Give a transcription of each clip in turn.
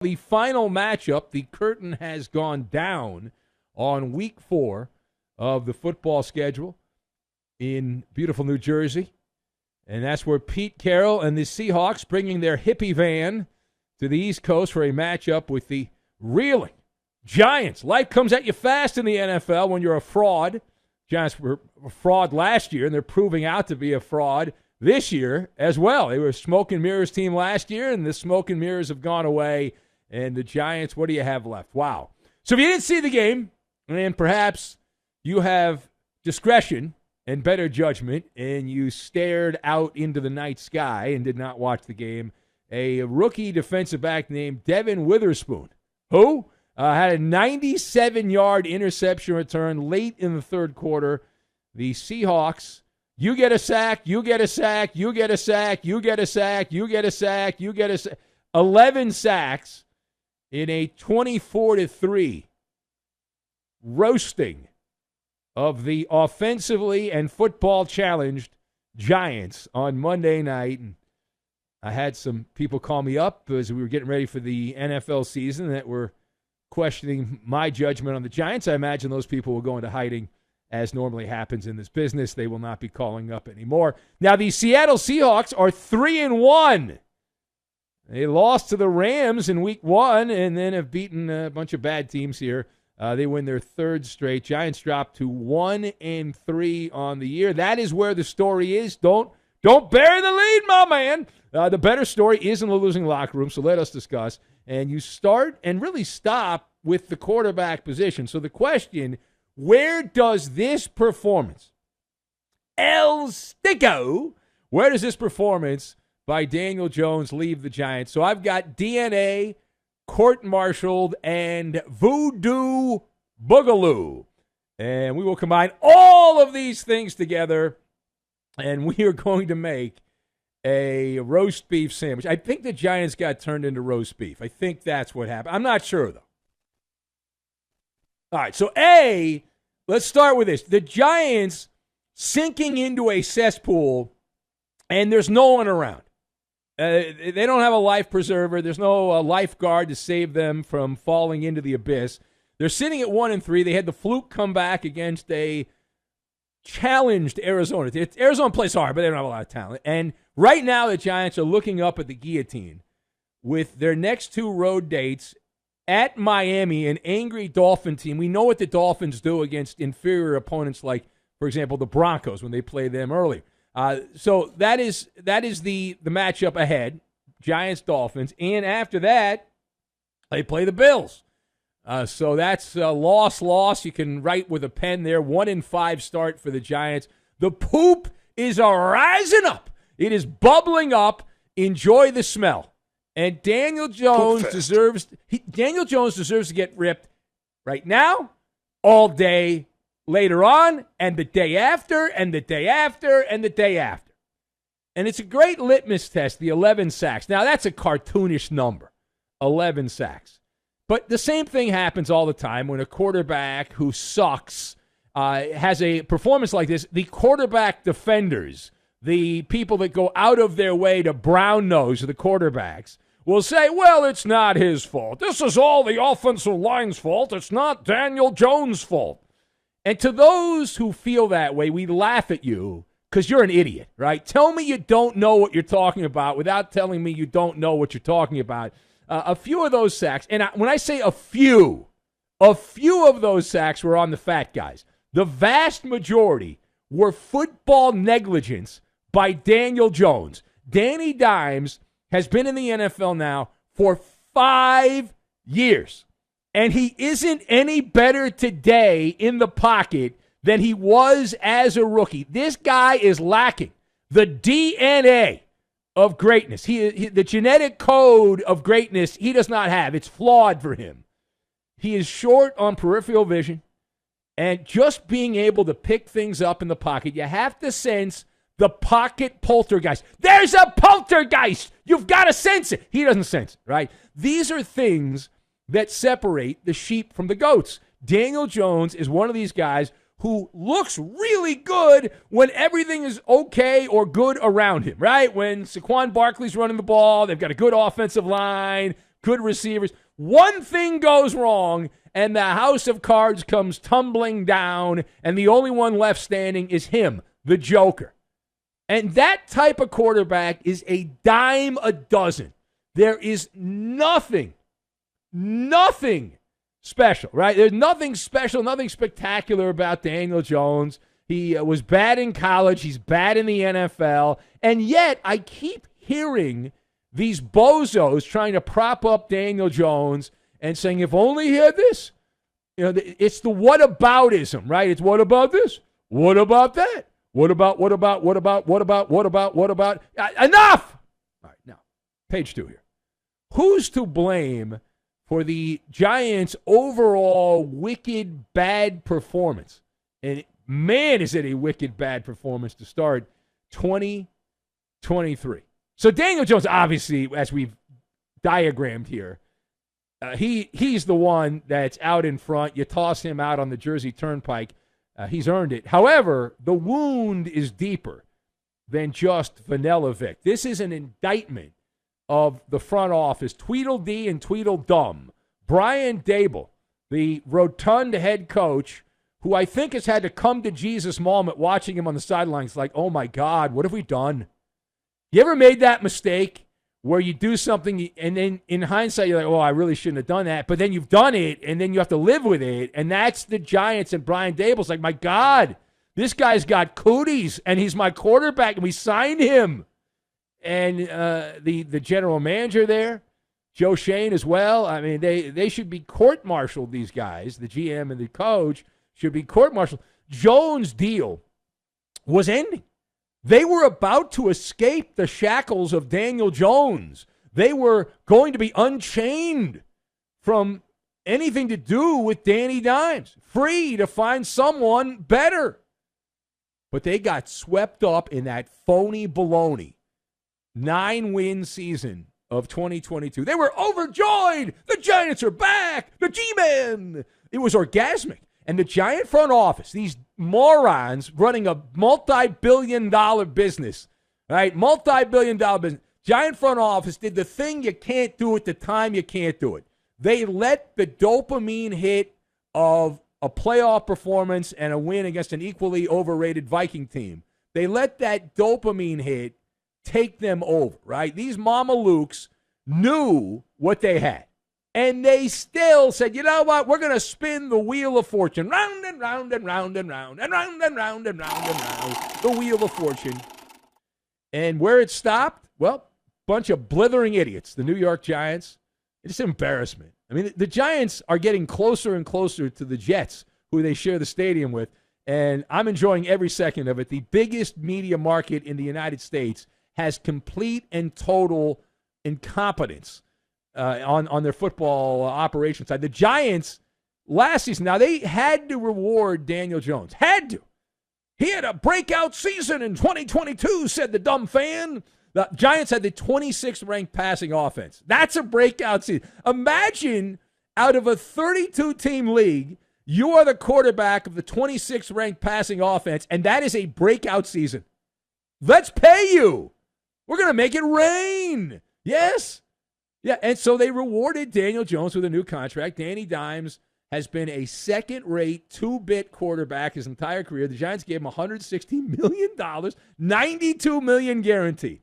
The final matchup, the curtain has gone down on week 4 of the football schedule in beautiful New Jersey. And that's where Pete Carroll and the Seahawks bringing their hippie van to the East Coast for a matchup with the reeling Giants. Life comes at you fast in the NFL when you're a fraud. Giants were a fraud last year, and they're proving out to be a fraud this year as well. They were a smoke and mirrors team last year, and the smoke and mirrors have gone away. And the Giants, what do you have left? Wow. So if you didn't see the game, and perhaps you have discretion and better judgment, and you stared out into the night sky and did not watch the game, a rookie defensive back named Devin Witherspoon, who had a 97-yard interception return late in the third quarter. The Seahawks, you get a sack, you get a sack, you get a sack, you get a sack, you get a sack, you get a sack. 11 sacks in a 24-3 roasting of the offensively and football challenged Giants on Monday night. And I had some people call me up as we were getting ready for the NFL season that were questioning my judgment on the Giants. I imagine those people will go into hiding, as normally happens in this business. They will not be calling up anymore. Now, the Seattle Seahawks are 3-1. They lost to the Rams in week 1 and then have beaten a bunch of bad teams here. They win their third straight. Giants drop to 1-3 on the year. That is where the story is. Don't bury the lead, my man. The better story is in the losing locker room, so let us discuss. And you start and really stop with the quarterback position. So the question, where does this performance, El Sticko, where does this performance by Daniel Jones leave the Giants? So I've got DNA, court-martialed, and voodoo boogaloo. And we will combine all of these things together, and we are going to make a roast beef sandwich. I think the Giants got turned into roast beef. I think that's what happened. I'm not sure, though. All right, so A, let's start with this. The Giants sinking into a cesspool, and there's no one around. They don't have a life preserver. There's no lifeguard to save them from falling into the abyss. They're sitting at 1-3. They had the fluke come back against a challenged Arizona. Arizona plays hard, but they don't have a lot of talent. And right now the Giants are looking up at the guillotine with their next 2 road dates at Miami, an angry Dolphin team. We know what the Dolphins do against inferior opponents like, for example, the Broncos when they play them early. So that is the matchup ahead, Giants-Dolphins. And after that, they play the Bills. So that's a loss. You can write with a pen there. 1-5 start for the Giants. The poop is rising up. It is bubbling up. Enjoy the smell. And Daniel Jones deserves to get ripped right now, all day, later on, and the day after, and the day after, and the day after. And it's a great litmus test, the 11 sacks. Now, that's a cartoonish number, 11 sacks. But the same thing happens all the time when a quarterback who sucks has a performance like this. The quarterback defenders, the people that go out of their way to brown nose the quarterbacks, will say, well, it's not his fault. This is all the offensive line's fault. It's not Daniel Jones' fault. And to those who feel that way, we laugh at you because you're an idiot, right? Tell me you don't know what you're talking about without telling me you don't know what you're talking about. A few of those sacks, and when I say a few of those sacks were on the fat guys. The vast majority were football negligence by Daniel Jones. Danny Dimes has been in the NFL now for 5 years. And he isn't any better today in the pocket than he was as a rookie. This guy is lacking the DNA of greatness. The genetic code of greatness he does not have. It's flawed for him. He is short on peripheral vision. And just being able to pick things up in the pocket, you have to sense the pocket poltergeist. There's a poltergeist! You've got to sense it. He doesn't sense it, right? These are things that separate the sheep from the goats. Daniel Jones is one of these guys who looks really good when everything is okay or good around him, right? When Saquon Barkley's running the ball, they've got a good offensive line, good receivers. One thing goes wrong, and the house of cards comes tumbling down, and the only one left standing is him, the Joker. And that type of quarterback is a dime a dozen. There is nothing special, right? There's nothing special, nothing spectacular about Daniel Jones. He was bad in college. He's bad in the NFL. And yet I keep hearing these bozos trying to prop up Daniel Jones and saying, if only he had this. You know, it's the whataboutism, right? It's what about this? What about that? What about? Enough! All right, now, page 2 here. Who's to blame for the Giants' overall wicked bad performance? And man, is it a wicked bad performance to start 2023. So Daniel Jones, obviously, as we've diagrammed here, he's the one that's out in front. You toss him out on the Jersey Turnpike, he's earned it. However, the wound is deeper than just Vanilla Vic. This is an indictment of the front office, Tweedledee and Tweedledum. Brian Daboll, the rotund head coach, who I think has had to come to Jesus moment watching him on the sidelines like, oh, my God, what have we done? You ever made that mistake where you do something and then in hindsight you're like, oh, I really shouldn't have done that, but then you've done it and then you have to live with it, and that's the Giants and Brian Daboll's like, my God, this guy's got cooties and he's my quarterback and we signed him. And the general manager there, Joe Shane as well, I mean, they should be court-martialed, these guys, the GM and the coach should be court-martialed. Jones' deal was ending. They were about to escape the shackles of Daniel Jones. They were going to be unchained from anything to do with Danny Dimes, free to find someone better. But they got swept up in that phony baloney 9-win season of 2022. They were overjoyed. The Giants are back. The G-Men. It was orgasmic. And the Giant front office, these morons running a multi-billion-dollar business, right? Multi-billion-dollar business. Giant front office did the thing you can't do at the time you can't do it. They let the dopamine hit of a playoff performance and a win against an equally overrated Viking team. They let that dopamine hit take them over, right? These Mamalukes knew what they had. And they still said, you know what, we're going to spin the wheel of fortune. Round and round and round and round and round and round and round and round. The wheel of fortune. And where it stopped, well, bunch of blithering idiots, the New York Giants. It's embarrassment. I mean, the Giants are getting closer and closer to the Jets, who they share the stadium with. And I'm enjoying every second of it. The biggest media market in the United States has complete and total incompetence on their football operation side. The Giants last season, now they had to reward Daniel Jones. Had to. He had a breakout season in 2022, said the dumb fan. The Giants had the 26th ranked passing offense. That's a breakout season. Imagine out of a 32-team league, you are the quarterback of the 26th ranked passing offense, and that is a breakout season. Let's pay you. We're going to make it rain. Yes. Yeah, and so they rewarded Daniel Jones with a new contract. Danny Dimes has been a second-rate, two-bit quarterback his entire career. The Giants gave him $160 million, $92 million guaranteed.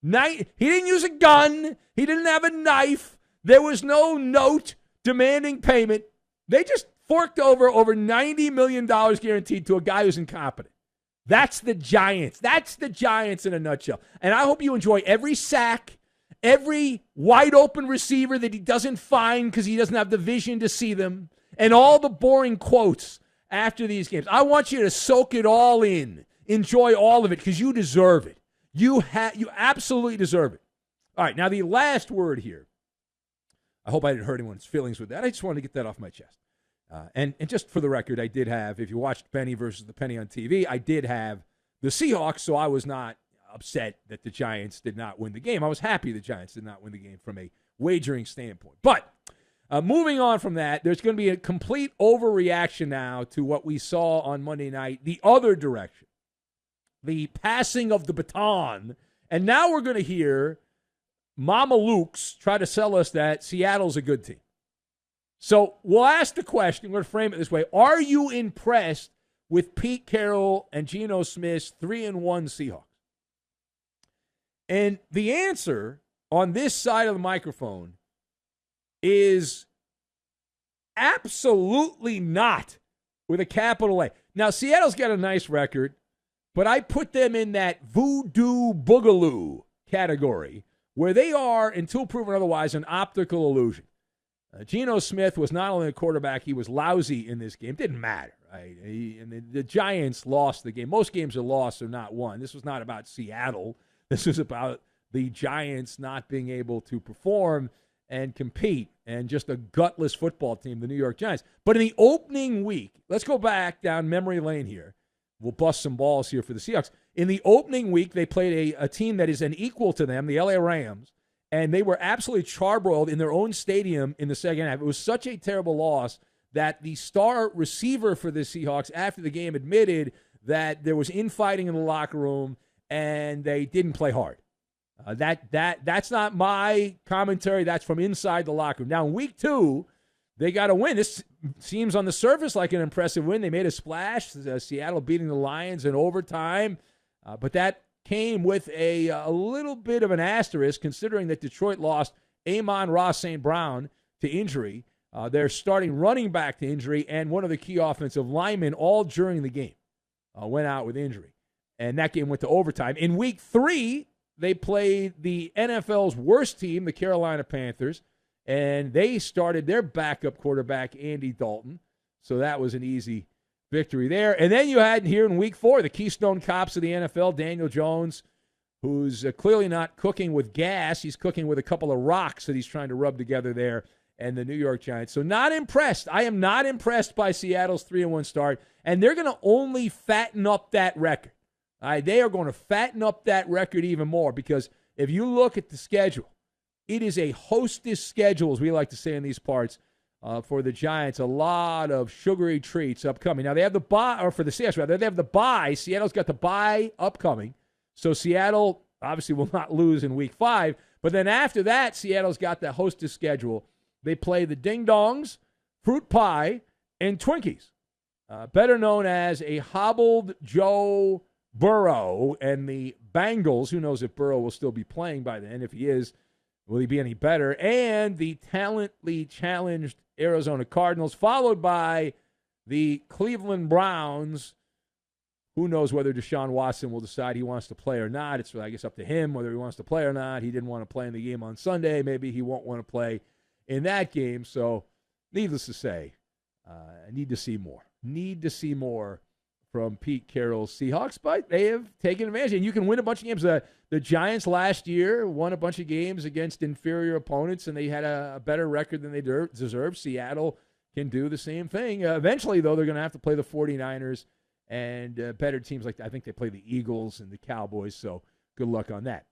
He didn't use a gun. He didn't have a knife. There was no note demanding payment. They just forked over $90 million guaranteed to a guy who's incompetent. That's the Giants. That's the Giants in a nutshell. And I hope you enjoy every sack, every wide-open receiver that he doesn't find because he doesn't have the vision to see them, and all the boring quotes after these games. I want you to soak it all in. Enjoy all of it because you deserve it. You absolutely deserve it. All right, now the last word here. I hope I didn't hurt anyone's feelings with that. I just wanted to get that off my chest. And just for the record, I did have, if you watched Penny versus the Penny on TV, I did have the Seahawks, so I was not upset that the Giants did not win the game. I was happy the Giants did not win the game from a wagering standpoint. But moving on from that, there's going to be a complete overreaction now to what we saw on Monday night, the other direction, the passing of the baton. And now we're going to hear Mama Luke's try to sell us that Seattle's a good team. So we'll ask the question, we're going to frame it this way. Are you impressed with Pete Carroll and Geno Smith's 3-1 Seahawks? And the answer on this side of the microphone is absolutely not, with a capital A. Now, Seattle's got a nice record, but I put them in that voodoo boogaloo category where they are, until proven otherwise, an optical illusion. Geno Smith was not only a quarterback, he was lousy in this game. Didn't matter, right? The Giants lost the game. Most games are lost or not won. This was not about Seattle. This was about the Giants not being able to perform and compete, and just a gutless football team, the New York Giants. But in the opening week, let's go back down memory lane here. We'll bust some balls here for the Seahawks. In the opening week, they played a team that is an equal to them, the LA Rams, and they were absolutely charbroiled in their own stadium in the second half. It was such a terrible loss that the star receiver for the Seahawks after the game admitted that there was infighting in the locker room and they didn't play hard. That's not my commentary. That's from inside the locker room. Now, in week 2, they got a win. This seems on the surface like an impressive win. They made a splash, Seattle beating the Lions in overtime, but that came with a little bit of an asterisk, considering that Detroit lost Amon-Ra St. Brown to injury. Their starting running back to injury, and one of the key offensive linemen all during the game went out with injury. And that game went to overtime. In week 3, they played the NFL's worst team, the Carolina Panthers, and they started their backup quarterback, Andy Dalton. So that was an easy victory there. And then you had here in week 4, the Keystone Cops of the NFL, Daniel Jones, who's clearly not cooking with gas. He's cooking with a couple of rocks that he's trying to rub together there, and the New York Giants. So not impressed. I am not impressed by Seattle's 3-1 start, and they're going to only fatten up that record. They are going to fatten up that record even more, because if you look at the schedule, it is a hostess schedule, as we like to say in these parts, for the Giants. A lot of sugary treats upcoming. Now, they have the bye, or for the Seahawks, rather, they have the bye. Seattle's got the bye upcoming. So Seattle obviously will not lose in week 5. But then after that, Seattle's got the hostess schedule. They play the Ding Dongs, Fruit Pie, and Twinkies, better known as a hobbled Joe Burrow and the Bengals. Who knows if Burrow will still be playing by then? If he is, will he be any better? And the talently challenged Arizona Cardinals, followed by the Cleveland Browns. Who knows whether Deshaun Watson will decide he wants to play or not. It's, I guess, up to him whether he wants to play or not. He didn't want to play in the game on Sunday. Maybe he won't want to play in that game. So, needless to say, I need to see more. Need to see more from Pete Carroll's Seahawks, but they have taken advantage. And you can win a bunch of games. The Giants last year won a bunch of games against inferior opponents, and they had a better record than they deserve. Seattle can do the same thing. Eventually, though, they're going to have to play the 49ers and better teams. Like I think they play the Eagles and the Cowboys, so good luck on that.